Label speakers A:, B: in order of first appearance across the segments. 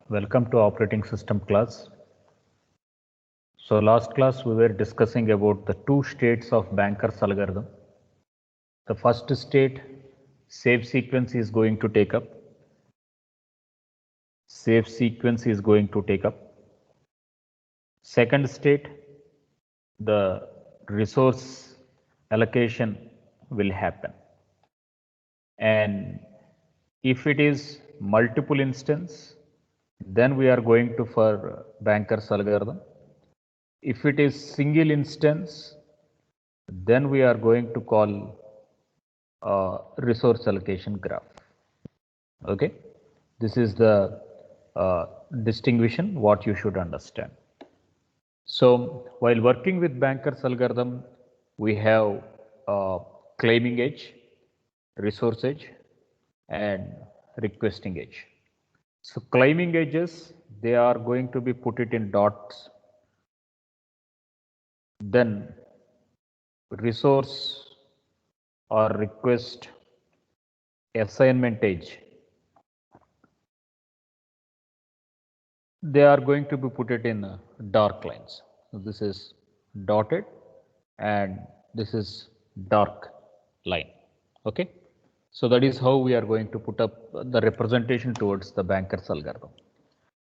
A: Welcome to operating system class. So last class we were discussing about the two states of Banker's algorithm. The first state, save sequence is going to take up. Save sequence is going to take up. Second state, the resource allocation will happen. And if it is multiple instance, then we are going to for Banker's algorithm. If it is single instance, then we are going to call resource allocation graph. Okay, this is the distinction what you should understand. So while working with Banker's algorithm, we have claiming edge, resource edge, and requesting edge. So claiming edges, they are going to be put it in dots. Then resource or request assignment edge, they are going to be put it in dark lines. So this is dotted and this is dark line. Okay. So that is how we are going to put up the representation towards the Banker's algorithm.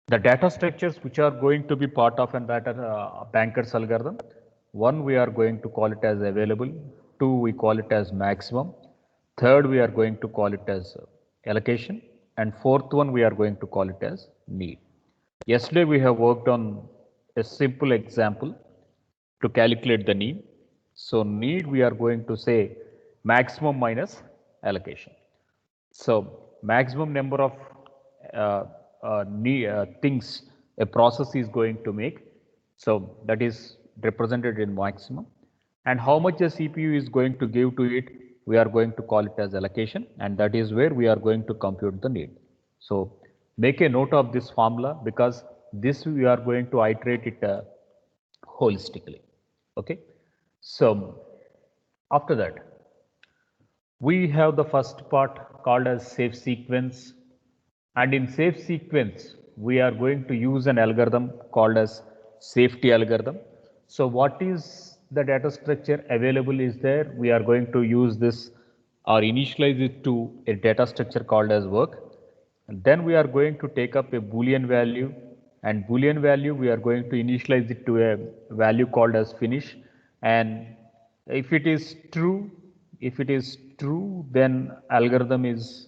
A: The data structures which are going to be part of a Banker's algorithm, one we are going to call it as available, two we call it as maximum, third we are going to call it as allocation, and fourth one we are going to call it as need. Yesterday we have worked on a simple example to calculate the need. So need we are going to say maximum minus allocation. So maximum number of things a process is going to make. So that is represented in maximum. And how much the CPU is going to give to it, we are going to call it as allocation, and that is where we are going to compute the need. So make a note of this formula because this we are going to iterate it holistically. Okay. So after that, we have the first part called as save sequence, and in save sequence we are going to use an algorithm called as safety algorithm. So what is the data structure available is there, we are going to use this or initialize it to a data structure called as work. And then we are going to take up a boolean value, and boolean value we are going to initialize it to a value called as finish, and if it is true, then algorithm is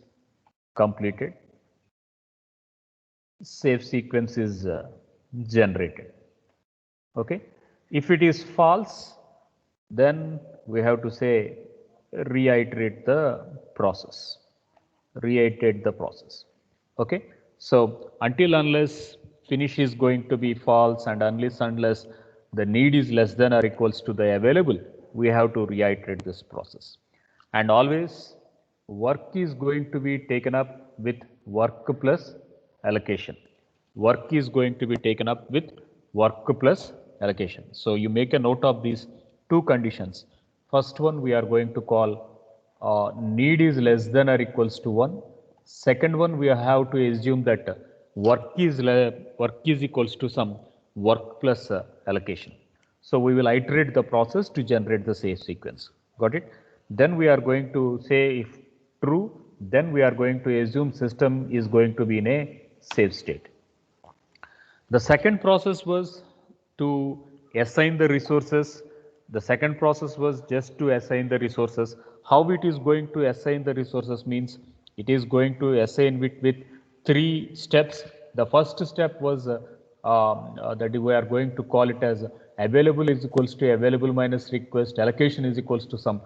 A: completed, save sequence is generated. Okay. If it is false, then we have to say reiterate the process. Reiterate the process. Okay. So until unless finish is going to be false and unless the need is less than or equals to the available, we have to reiterate this process. And always work is going to be taken up with work plus allocation. Work is going to be taken up with work plus allocation. So you make a note of these two conditions. First one we are going to call need is less than or equals to 1. Second one we have to assume that work is equals to some work plus allocation. So we will iterate the process to generate the save sequence. Got it? Then we are going to say if true, then we are going to assume system is going to be in a save state. The second process was to assign the resources. The second process was just to assign the resources. How it is going to assign the resources means it is going to assign with 3 steps. The first step was that we are going to call it as available is equals to available minus request, allocation is equals to some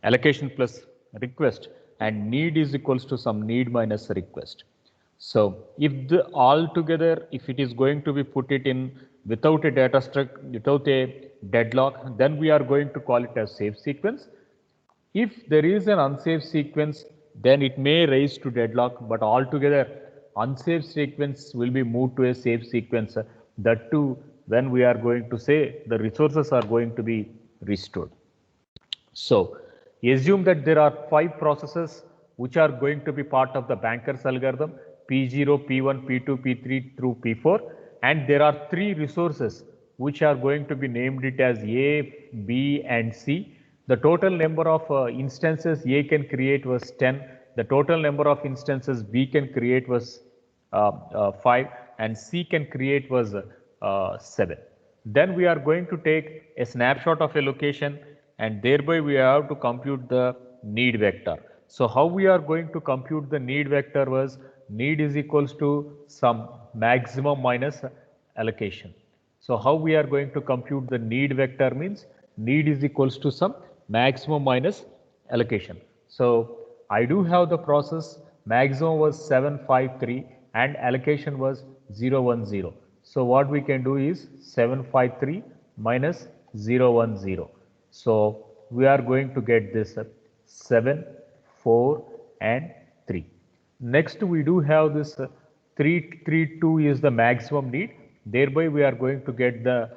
A: allocation plus request, and need is equals to some need minus request. So if all together, if it is going to be put it in without a data structure, without a deadlock, then we are going to call it as save sequence. If there is an unsaved sequence, then it may raise to deadlock, but altogether unsaved sequence will be moved to a save sequence. That too, when we are going to say the resources are going to be restored. So assume that there are 5 processes which are going to be part of the Banker's algorithm. P0, P1, P2, P3 through P4, and there are three resources which are going to be named it as A, B and C. The total number of instances A can create was 10. The total number of instances B can create was 5 and C can create was 7. Then we are going to take a snapshot of a location and thereby we have to compute the need vector. So how we are going to compute the need vector was need is equals to some maximum minus allocation. So how we are going to compute the need vector means need is equals to some maximum minus allocation. So I do have the process maximum was 753 and allocation was 010. So what we can do is 753 minus 010. So we are going to get this 7, 4 and 3. Next we do have this 332 is the maximum need. Thereby we are going to get the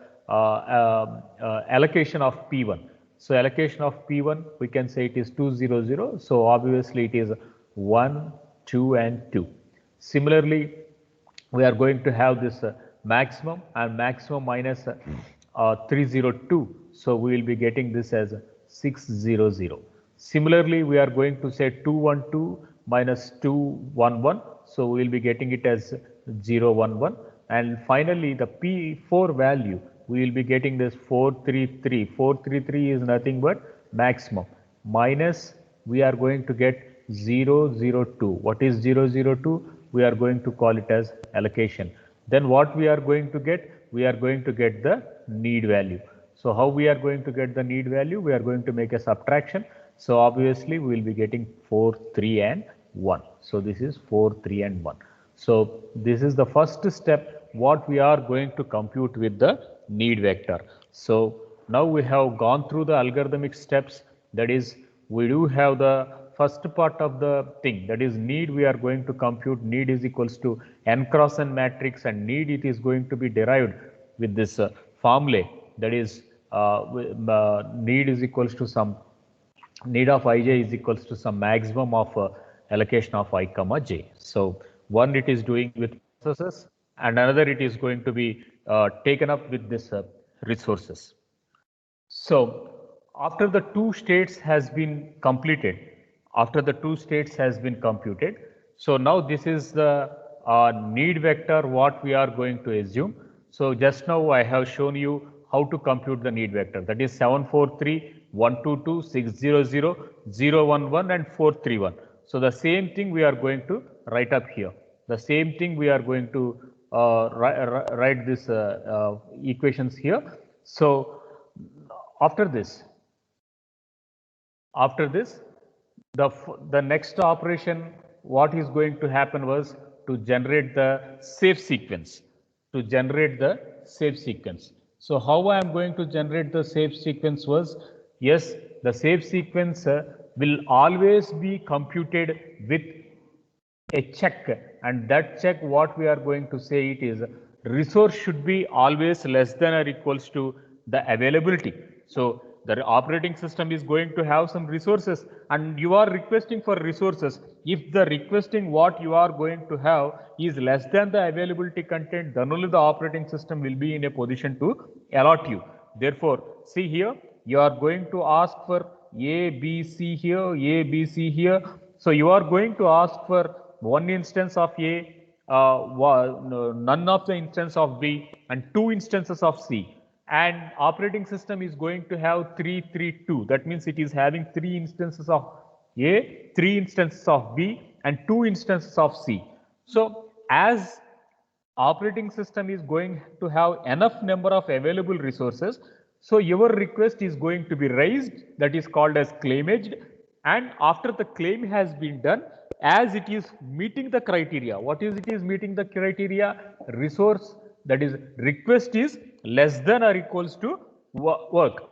A: allocation of P1. So allocation of P1 we can say it is 200. So obviously it is 1, 2 and 2. Similarly we are going to have this maximum and maximum minus 302. So we will be getting this as 600. Similarly, we are going to say 212 minus 211. So we will be getting it as 011. And finally, the P4 value, we will be getting this 433. 433 is nothing but maximum minus we are going to get 002. What is 002? We are going to call it as allocation. Then what we are going to get? We are going to get the need value. So how we are going to get the need value? We are going to make a subtraction. So obviously we will be getting 4, 3 and 1. So this is 4, 3 and 1. So this is the first step what we are going to compute with the need vector. So now we have gone through the algorithmic steps, that is we do have the first part of the thing, that is need we are going to compute. Need is equals to n cross n matrix and need it is going to be derived with this formulae, that is need is equals to some need of ij is equals to some maximum of allocation of I comma j. So one it is doing with processes and another it is going to be taken up with this resources. So after the two states has been completed, after the two states has been computed, so now this is the need vector what we are going to assume. So just now I have shown you how to compute the need vector, that is 743, 122, 600, 011 and 431. So the same thing we are going to write up here. The same thing we are going to write this equations here. So after this, the next operation what is going to happen was to generate the safe sequence, So how I am going to generate the safe sequence was, yes, the safe sequence will always be computed with a check, and that check what we are going to say it is resource should be always less than or equals to the availability. So the operating system is going to have some resources and you are requesting for resources. If the requesting what you are going to have is less than the availability content, then only the operating system will be in a position to allot you. Therefore, see here, you are going to ask for A, B, C here, A, B, C here. So you are going to ask for one instance of A, none of the instance of B and two instances of C. And operating system is going to have 332. That means it is having three instances of A, three instances of B and two instances of C. So as operating system is going to have enough number of available resources, so your request is going to be raised, that is called as claimaged, and after the claim has been done, as it is meeting the criteria, what is it is meeting the criteria? Resource, that is request is less than or equals to work.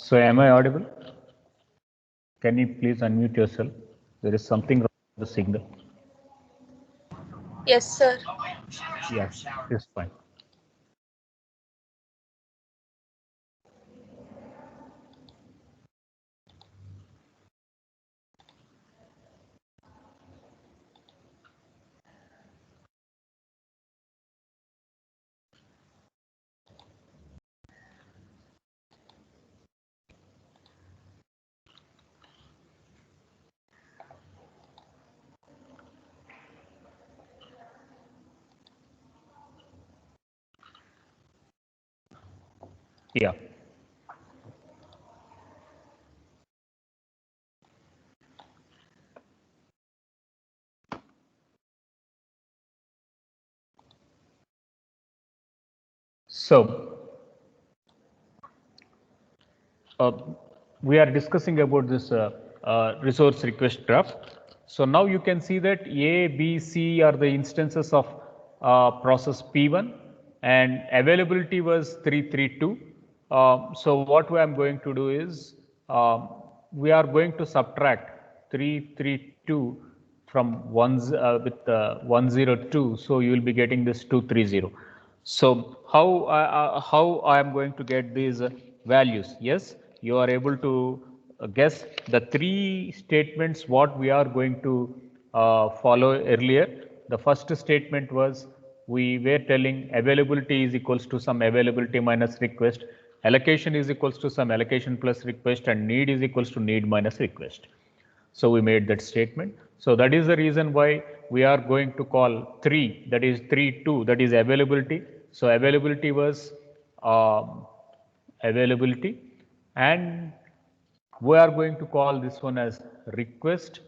A: So am I audible? Can you please unmute yourself? There is something wrong with the signal.
B: Yes, sir.
A: Yes, it's fine. Yeah. So uh, we are discussing about this resource request graph. So now you can see that A, B, C are the instances of process P1 and availability was 332. So what I am going to do is we are going to subtract 332 from with 102. So you will be getting this 230. So how I am going to get these values? Yes, you are able to guess the three statements what we are going to follow earlier. The first statement was we were telling availability is equals to some availability minus request, allocation is equals to some allocation plus request, and need is equals to need minus request. So we made that statement. So that is the reason why we are going to call 3, that is 3 2, that is availability. So availability was availability, and we are going to call this one as request.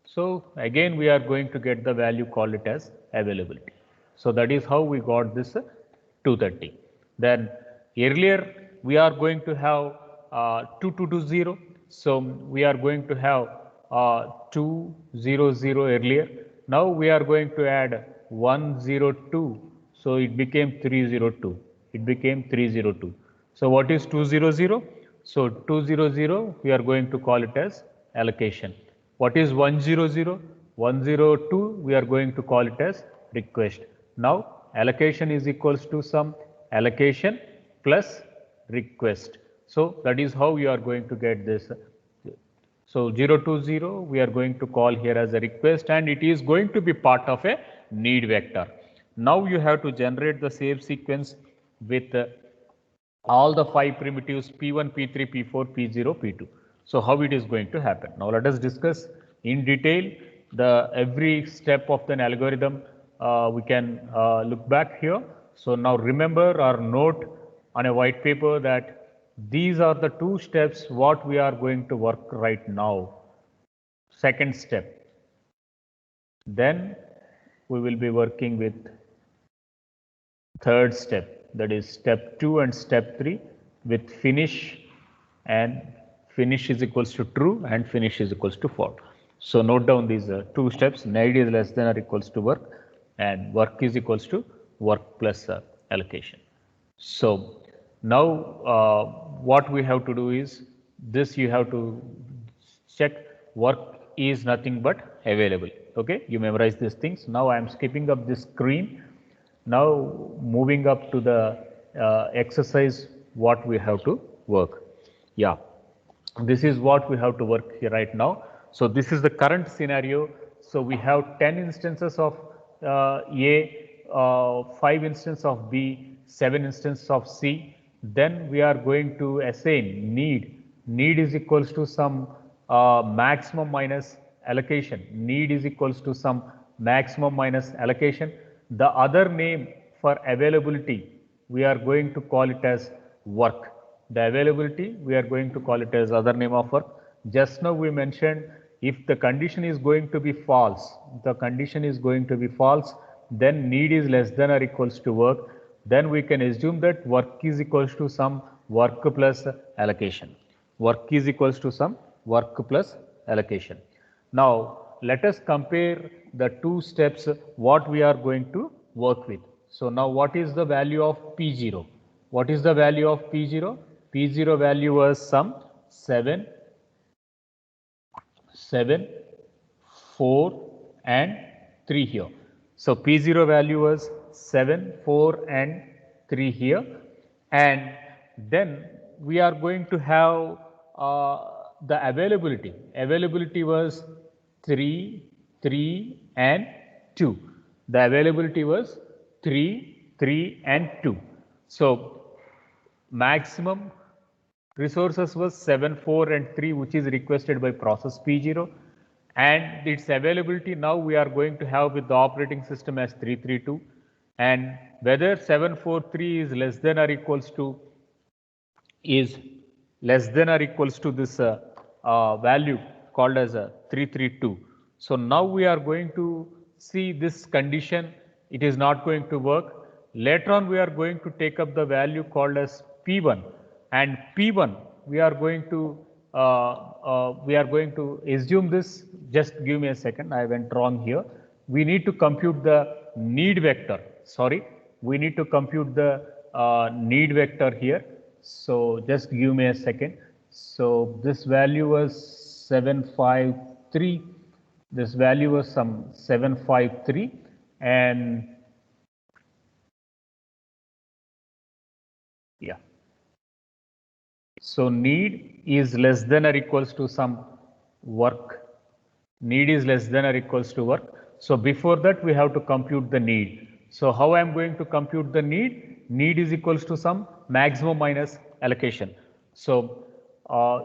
A: So again we are going to get the value, call it as availability. So that is how we got this 230. Then earlier we are going to have 2220. So we are going to have 200 earlier. Now we are going to add 102. So it became 302. It became 302. So what is 200? So 200 we are going to call it as allocation. What is 100? 102 we are going to call it as request. Now allocation is equals to some allocation plus request. So that is how you are going to get this. So 020 we are going to call here as a request, and it is going to be part of a need vector. Now you have to generate the save sequence with all the 5 primitives P1, P3, P4, P0, P2. So how it is going to happen? Now let us discuss in detail the every step of an algorithm. We can look back here. So now remember or note on a white paper that these are the two steps what we are going to work right now. Second step. Then we will be working with third step, that is step 2 and step 3 with finish, and finish is equals to true and finish is equals to false. So note down these two steps. Need is less than or equals to work, and work is equals to work plus allocation. So now what we have to do is this, you have to check work is nothing but available. Okay, you memorize these things. Now I am skipping up this screen. Now moving up to the exercise what we have to work. Yeah, this is what we have to work here right now. So this is the current scenario. So we have 10 instances of A, 5 instances of B, 7 instances of C. Then we are going to assign need. Need is equals to some maximum minus allocation. Need is equals to some maximum minus allocation. The other name for availability, we are going to call it as work. The availability, we are going to call it as other name of work. Just now we mentioned if the condition is going to be false, the condition is going to be false, then need is less than or equals to work. Then we can assume that work is equals to some work plus allocation. Work is equals to some work plus allocation. Now let us compare the two steps what we are going to work with. So now what is the value of P0? What is the value of P0? P0 value was some 7, 7, 4 and 3 here. So P0 value was 7, 4 and 3 here, and then we are going to have the availability. Availability was 3, 3 and 2. The availability was 3, 3 and 2. So maximum resources was 7, 4 and 3, which is requested by process P0, and its availability now we are going to have with the operating system as 332, and whether 743 is less than or equals to this value called as a 332. So now we are going to see this condition, it is not going to work. Later on we are going to take up the value called as P1, and P1 we are going to assume this. Just give me a second, I went wrong here. We need to compute the need vector. Sorry, we need to compute the need vector here. So just give me a second. So this value was 753. This value was some 753, and yeah. So need is less than or equals to some work. Need is less than or equals to work. So before that we have to compute the need. So how I am going to compute the need? Need is equals to some maximum minus allocation. So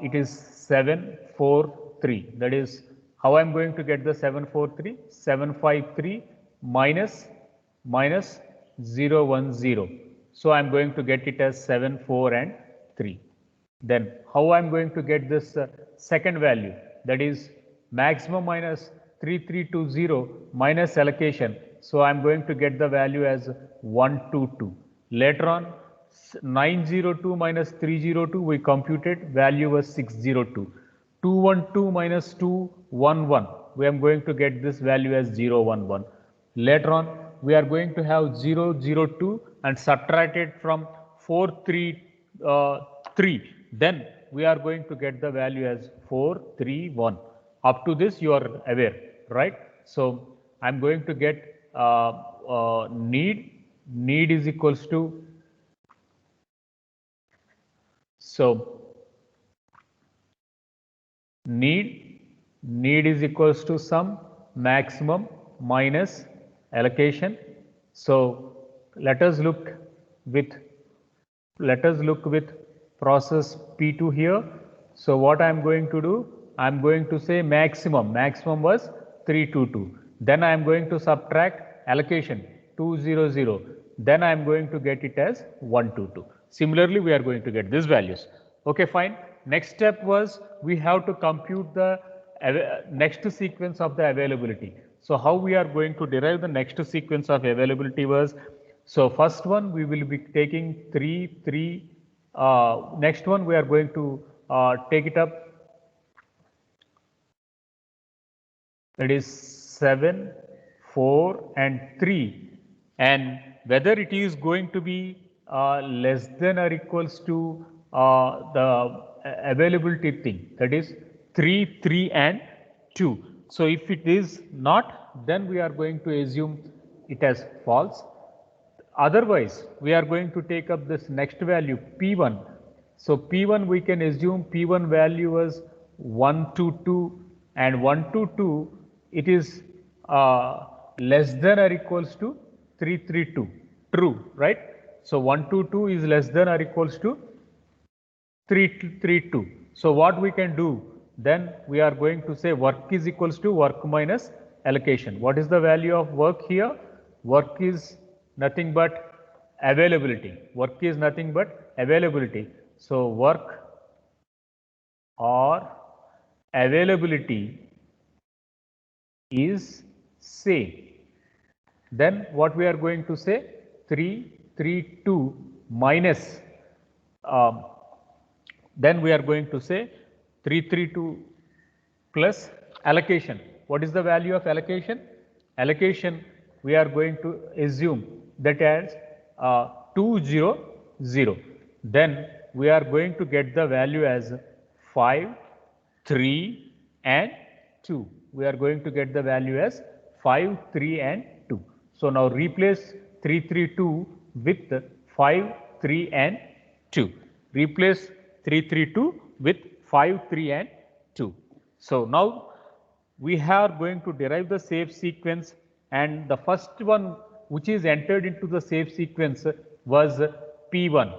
A: it is 743. That is how I am going to get the 743? 753 minus 010. So I am going to get it as 7, 4 and 3. Then how I am going to get this second value, that is maximum minus 3320 minus allocation. So I am going to get the value as 122. Later on 902 minus 302 we computed, value was 602. 212 minus 211 we are going to get this value as 011. Later on we are going to have 002 and subtract it from 433. Then we are going to get the value as 431. Up to this you are aware, right? So I am going to get need is equals to, so need is equals to some maximum minus allocation. So let us look with process P2 here. So what I am going to do, I am going to say maximum was 322. Then I am going to subtract allocation 200. Then I am going to get it as 122. Similarly, we are going to get these values. Okay, fine. Next step was we have to compute the next sequence of the availability. So how we are going to derive the next sequence of availability was, so first one we will be taking 3, 3. Next one we are going to take it up, that is 7, 4 and 3, and whether it is going to be less than or equals to the availability thing, that is 3, 3 and 2. So if it is not, then we are going to assume it as false. Otherwise, we are going to take up this next value P1. So P1 we can assume P1 value was 122, and 122 it is less than or equals to 332. True, right? So 122 is less than or equals to 332. So what we can do, then we are going to say work is equals to work minus allocation. What is the value of work here? Work is nothing but availability. Work is nothing but availability. So work or availability is same. Then what we are going to say, 332 minus, then we are going to say 332 plus allocation. What is the value of allocation? Allocation we are going to assume that as 200. Then we are going to get the value as 5, 3 and 2. We are going to get the value as 5, 3 and 2. So now replace 3, 3, 2 with 5, 3 and 2. Replace 3, 3, 2 with 5, 3 and 2. So now we are going to derive the safe sequence, and the first one which is entered into the safe sequence was P1.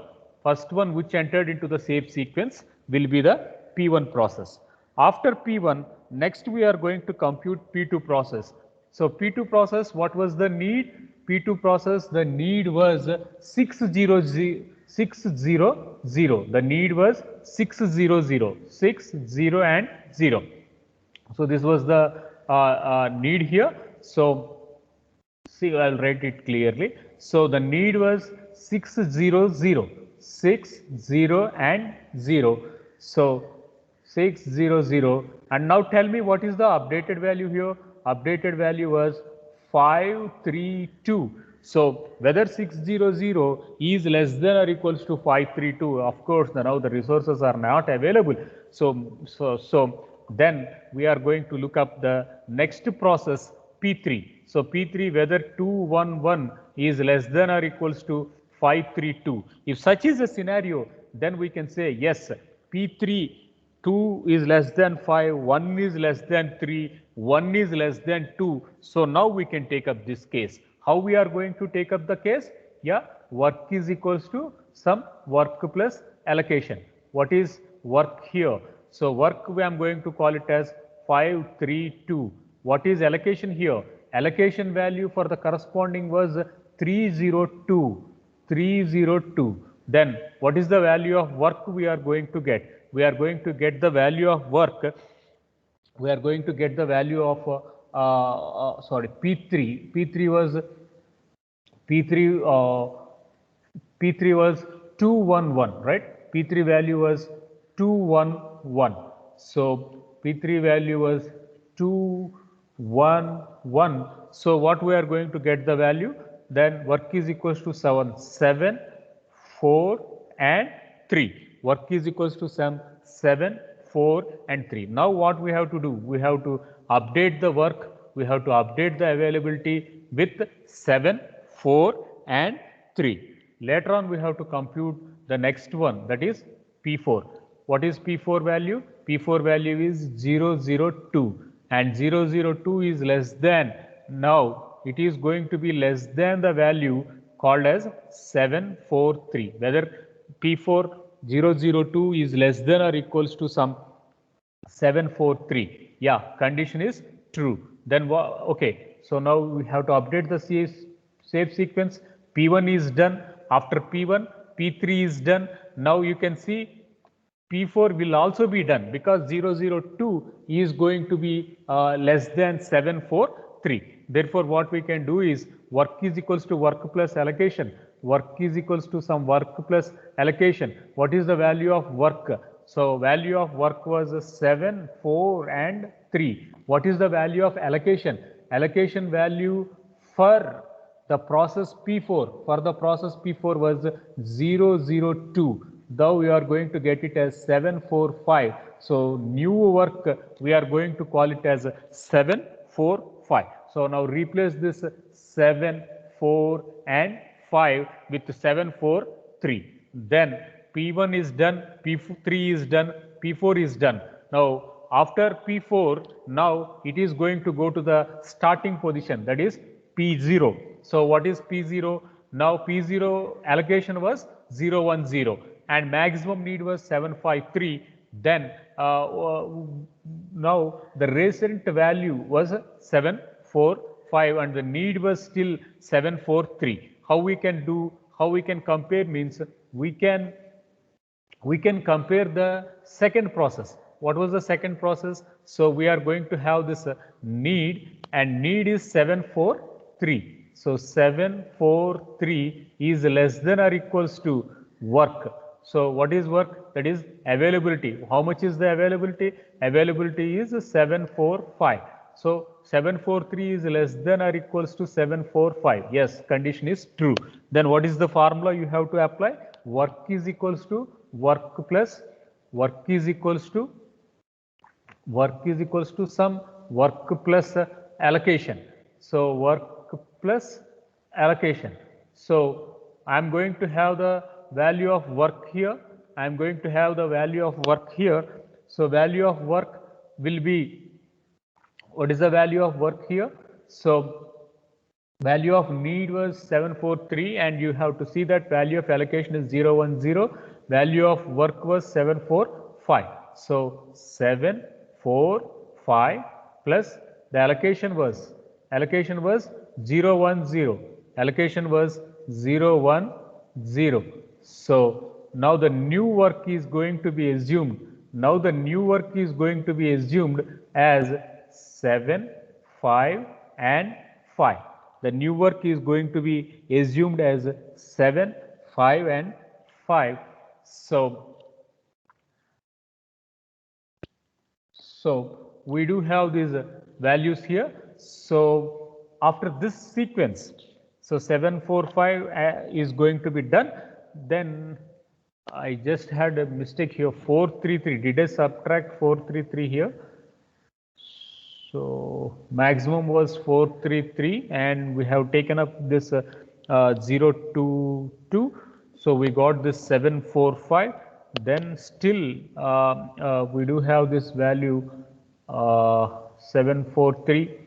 A: First one which entered into the safe sequence will be the P1 process. After P1, next we are going to compute P2 process. So P2 process, what was the need? P2 process, the need was 600. The need was 600, 60 and 0. So this was the need here. So see, I'll write it clearly. So the need was 600, 60 and 0. So 600, and now tell me what is the updated value here. Updated value was 532. So whether 600 is less than or equals to 532, of course now the resources are not available. So then we are going to look up the next process, P3. So P3, whether 211 is less than or equals to 532. If such is a scenario, then we can say yes, P3, 2 is less than 5, 1 is less than 3, 1 is less than 2. So now we can take up this case. How we are going to take up the case? Yeah, work is equals to some work plus allocation. What is work here? So work, I am going to call it as 532. What is allocation here? Allocation value for the corresponding was 302. 302. Then what is the value of work we are going to get? We are going to get the value of work. We are going to get the value of P3. P3 was 211, right? P3 value was 211. So P3 value was 211. So what we are going to get the value? Then work is equals to 7, 4 and 3. Work is equals to 7, 4 and 3. Now what we have to do? We have to update the work. We have to update the availability with 7, 4 and 3. Later on we have to compute the next one, that is P4. What is P4 value? P4 value is 002, and 002 is less than, now it is going to be less than the value called as 743. Whether P4 002 is less than or equals to some 743. Yeah, condition is true. Then okay, so now we have to update the safe sequence. P1 is done. After P1, P3 is done. Now you can see P4 will also be done because 002 is going to be less than 743. Therefore, what we can do is work is equals to work plus allocation. Work is equals to some work plus allocation. What is the value of work? So value of work was 7, 4 and 3. What is the value of allocation? Allocation value for the process P4, was 002. Now we are going to get it as 745. So new work we are going to call it as 745. So now replace this 7, 4 and 5 with 743. Then P1 is done, P3 is done, P4 is done. Now after P4, now it is going to go to the starting position, that is P0. So what is P0? Now P0 allocation was 010 and maximum need was 753. Then now the recent value was 745 and the need was still 743. How we can compare means we can compare the second process. What was the second process? So we are going to have this need, and need is 743. So 743 is less than or equals to work. So what is work? That is availability. How much is the availability? Availability is 745. So 743 is less than or equals to 745. Yes, condition is true. Then what is the formula you have to apply? Work is equals to work plus work is equals to some work plus allocation. So work plus allocation. So I'm going to have the value of work here. I'm going to have the value of work here. So value of work will be, what is the value of work here? So value of need was 743, and you have to see that value of allocation is 010. Value of work was 745. So 745 plus the allocation was 010. Allocation was 010. So now the new work is going to be assumed. Now the new work is going to be assumed as 7, 5 and 5. The new work is going to be assumed as 7, 5 and 5. So we do have these values here. So after this sequence, so 745 is going to be done. Then I just had a mistake here, 433. Did I subtract 433 here? So maximum was 433, and we have taken up this 022. So we got this 745. Then still we do have this value 743.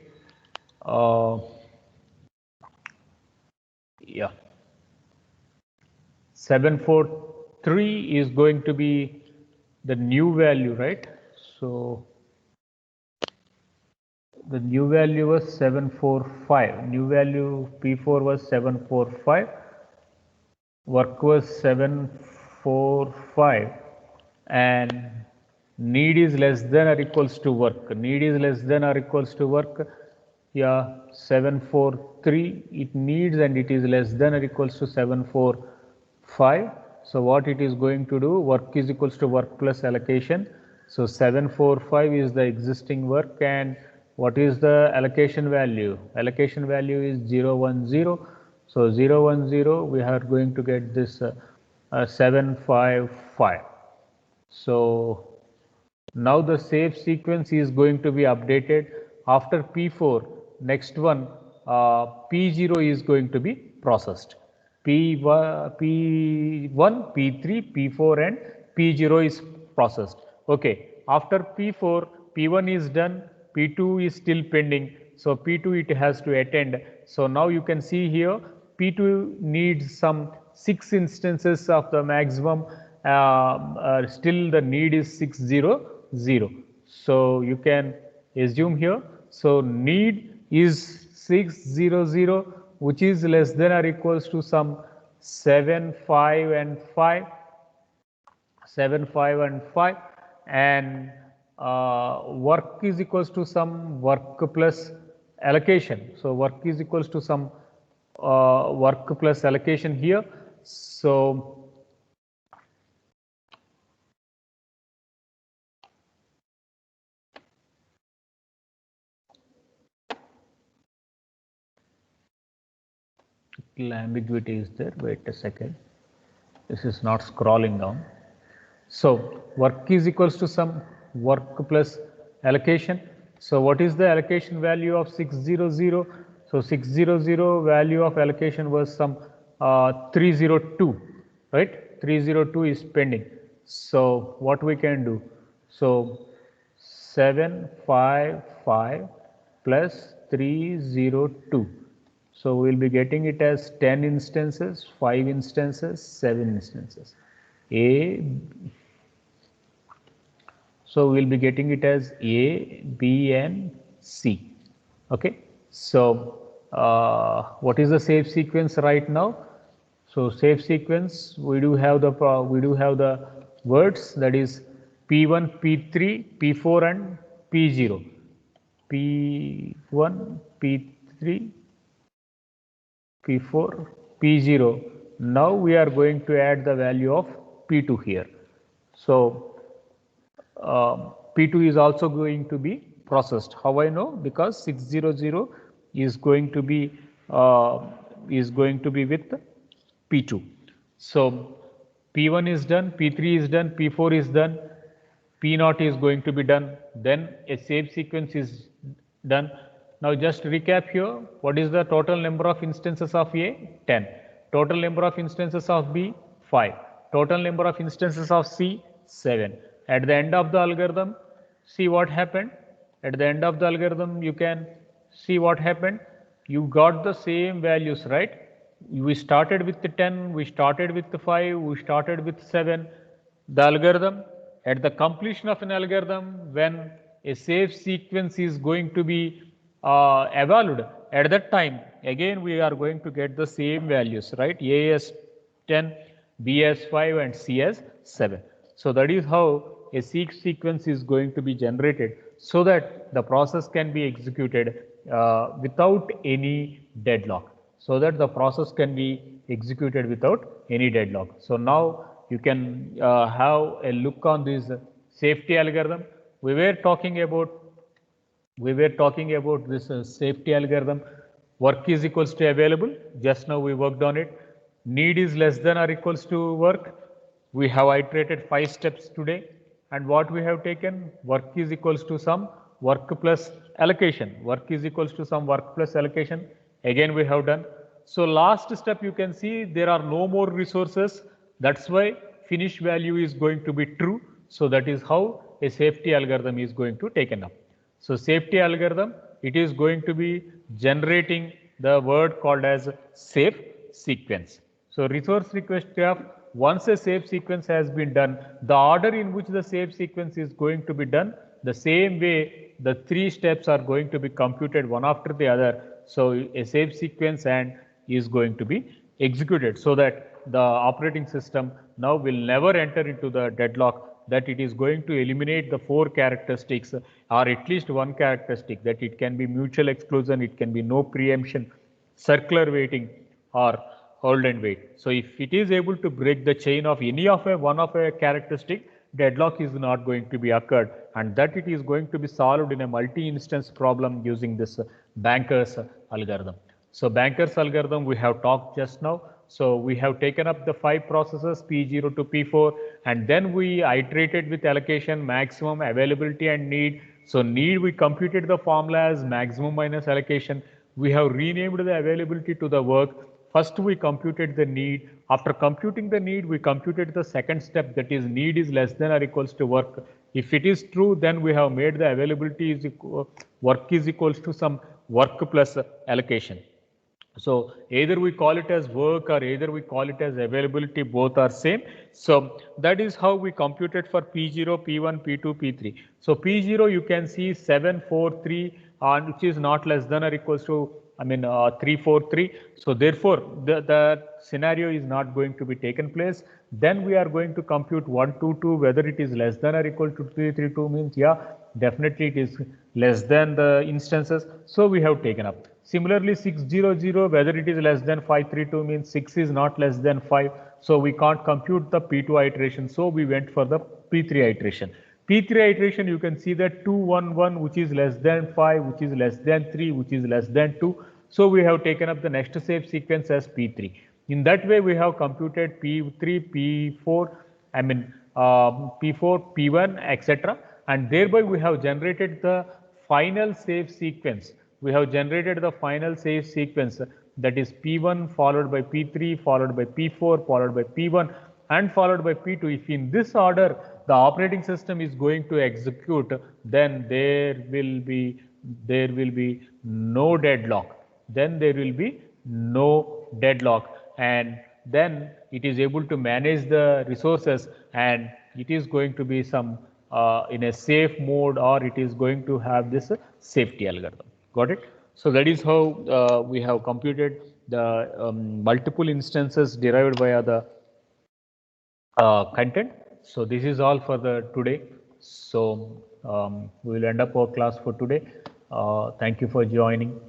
A: Yeah, 743 is going to be the new value, right? So the new value was 745. New value P4 was 745. Work was 745, and need is less than or equals to work. Need is less than or equals to work. Yeah, 743 it needs, and it is less than or equals to 745. So what it is going to do, work is equals to work plus allocation. So 745 is the existing work, and what is the allocation value? Allocation value is 010. So 010, we are going to get this 755. So now the save sequence is going to be updated. After P4, next one P0 is going to be processed. P1, P3, P4 and P0 is processed. Okay, after P4, P1 is done, P2 is still pending. So P2 it has to attend. So now you can see here P2 needs some 6 instances of the maximum. Still the need is 600. So you can assume here. So need is 600, which is less than or equals to some 7, 5 and 5. 7, 5 and 5, and work is equals to some work plus allocation. So work is equals to some work plus allocation here. So ambiguity is there. Wait a second. This is not scrolling down. So work is equals to some work plus allocation. So what is the allocation value of 600? So 600 value of allocation was some 302, right? 302 is pending. So what we can do? So 755 plus 302. So we'll be getting it as 10 instances, 5 instances, 7 instances. So we'll be getting it as A, B and C. Okay. So what is the save sequence right now? So save sequence, we do have the words, that is P1, P3, P4 and P0. P1, P3, P4, P0. Now we are going to add the value of P2 here. So P2 is also going to be processed. How I know? Because 600 is going to be with P2. So P1 is done, P3 is done, P4 is done, P0 is going to be done, then a save sequence is done. Now just recap here, what is the total number of instances of A? 10. Total number of instances of B? 5. Total number of instances of C? 7. At the end of the algorithm, see what happened. At the end of the algorithm, you can see what happened. You got the same values, right? We started with the 10, we started with the 5, we started with 7. The algorithm, at the completion of an algorithm, when a safe sequence is going to be evaluated, at that time, again we are going to get the same values, right? A as 10, B as 5 and C as 7. So that is how a sequence is going to be generated so that the process can be executed without any deadlock. So that the process can be executed without any deadlock. So now you can have a look on this safety algorithm. We were talking about this safety algorithm. Work is equals to available. Just now we worked on it. Need is less than or equals to work. We have iterated 5 steps today. And what we have taken, work is equals to some work plus allocation. Work is equals to some work plus allocation. Again we have done. So last step you can see there are no more resources. That's why finish value is going to be true. So that is how a safety algorithm is going to taken up. So safety algorithm, it is going to be generating the word called as safe sequence. So resource request graph, once a safe sequence has been done, the order in which the safe sequence is going to be done, the same way the 3 steps are going to be computed one after the other. So a safe sequence and is going to be executed so that the operating system now will never enter into the deadlock, that it is going to eliminate the 4 characteristics or at least one characteristic, that it can be mutual exclusion, it can be no preemption, circular waiting or hold and wait. So if it is able to break the chain of any of one of a characteristic, deadlock is not going to be occurred, and that it is going to be solved in a multi-instance problem using this Banker's algorithm. So Banker's algorithm we have talked just now. So we have taken up the 5 processes P0 to P4, and then we iterated with allocation, maximum, availability and need. So need, we computed the formula as maximum minus allocation. We have renamed the availability to the work. First we computed the need. After computing the need, we computed the second step, that is need is less than or equals to work. If it is true, then we have made the availability is work is equals to some work plus allocation. So either we call it as work or either we call it as availability, both are same. So that is how we computed for P0, P1, P2, P3. So P0 you can see 7, 4, 3 which is not less than or equals to 3, 4, 3. So therefore the scenario is not going to be taken place. Then we are going to compute 1, 2, 2, whether it is less than or equal to 3, 3, 2 means yeah, definitely it is less than the instances. So we have taken up. Similarly 600, whether it is less than 532 means 6 is not less than 5. So we can't compute the P2 iteration. So we went for the P3 iteration. P3 iteration you can see that 211 which is less than 5, which is less than 3, which is less than 2. So we have taken up the next safe sequence as P3. In that way we have computed P3, P4, P4, P1, etc. And thereby we have generated the final safe sequence. We have generated the final safe sequence, that is P1 followed by P3 followed by P4 followed by P1 and followed by P2. If in this order the operating system is going to execute, then there will be no deadlock. Then there will be no deadlock, and then it is able to manage the resources, and it is going to be some in a safe mode, or it is going to have this safety algorithm. Got it? So that is how we have computed the multiple instances derived via the content. So this is all for the today. So we will end up our class for today. Thank you for joining.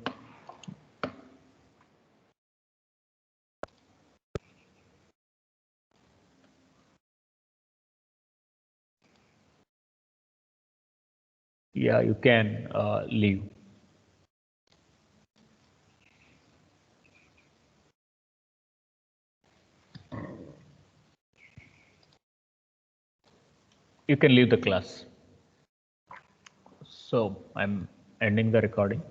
A: Yeah, you can leave. you can leave the class. So I'm ending the recording.